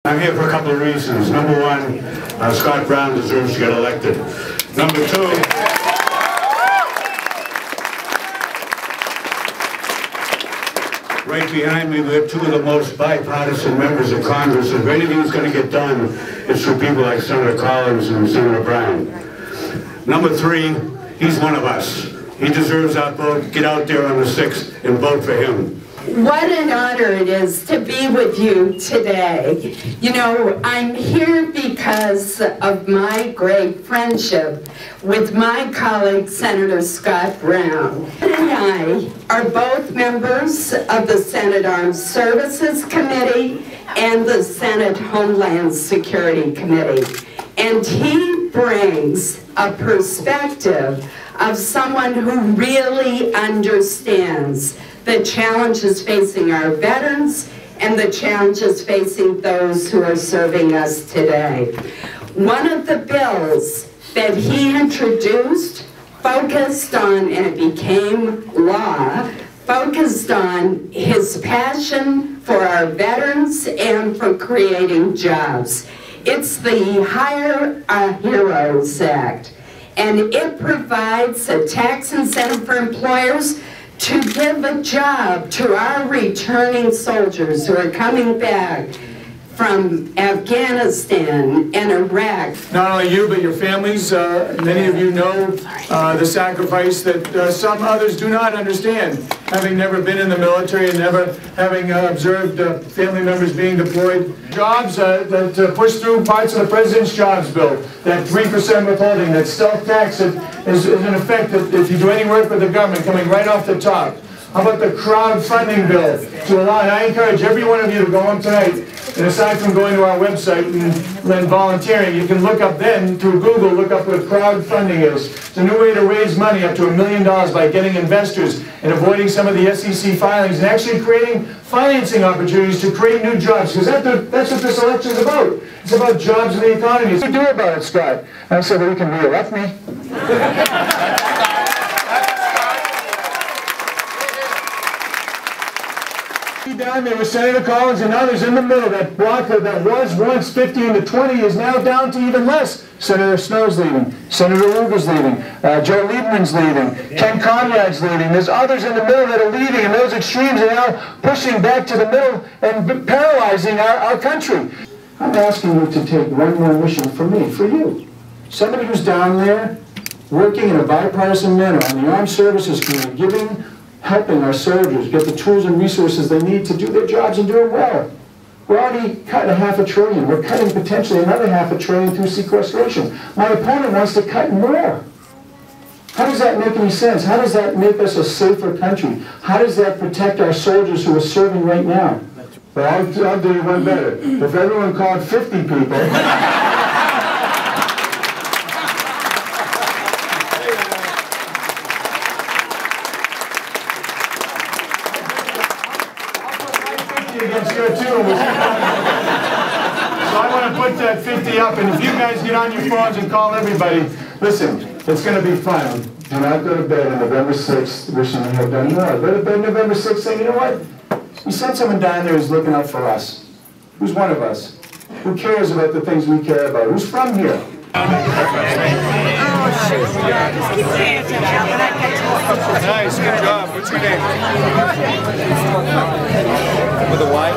I'm here for a couple of reasons. Number one, Scott Brown deserves to get elected. Number two, right behind me, we have two of the most bipartisan members of Congress. If anything's going to get done, it's through people like Senator Collins and Senator Brown. Number three, he's one of us. He deserves our vote. Get out there on the 6th and vote for him. What an honor it is to be with you today. You know, I'm here because of my great friendship with my colleague, Senator Scott Brown. He and I are both members of the Senate Armed Services Committee and the Senate Homeland Security Committee. And he brings a perspective of someone who really understands the challenges facing our veterans and the challenges facing those who are serving us today. One of the bills that he introduced focused on, and it became law, focused on his passion for our veterans and for creating jobs. It's the Hire a Heroes Act, and it provides a tax incentive for employers to give a job to our returning soldiers who are coming back from Afghanistan and Iraq. Not only you, but your families, many of you know the sacrifice that some others do not understand, having never been in the military and never having observed family members being deployed. Jobs that push through parts of the President's jobs bill, that 3% withholding, that stealth tax that is in effect that if you do any work with the government coming right off the top. How about the crowdfunding bill to allow, and I encourage every one of you to go home tonight, and aside from going to our website and volunteering, you can look up then, through Google, look up what crowdfunding is. It's a new way to raise money up to $1 million by getting investors and avoiding some of the SEC filings and actually creating financing opportunities to create new jobs, because that's what this election is about. It's about jobs in the economy. What do you do about it, Scott? And I said, well, you can re-elect me. Down there with Senator Collins and others in the middle. That block that was once 15 to 20 is now down to even less. Senator Snow's leaving. Senator Lugar's leaving. Joe Lieberman's leaving. Ken Conrad's leaving. There's others in the middle that are leaving, and those extremes are now pushing back to the middle and paralyzing our country. I'm asking you to take one more mission from me, for you. Somebody who's down there working in a bipartisan manner on the Armed Services Committee, helping our soldiers get the tools and resources they need to do their jobs and do it well. We're already cutting $500 billion. We're cutting potentially another $500 billion through sequestration. My opponent wants to cut more. How does that make any sense? How does that make us a safer country? How does that protect our soldiers who are serving right now? But I'll do you one better. If everyone called 50 people... against your too. So I want to put that 50 up, and if you guys get on your phones and call everybody, listen, it's going to be fun. Do not go to bed on November 6th wishing you had done more. Go to bed November 6th saying, you know what? We sent someone down there who's looking out for us. Who's one of us? Who cares about the things we care about? Who's from here? Nice, good job. What's your name? With a Y?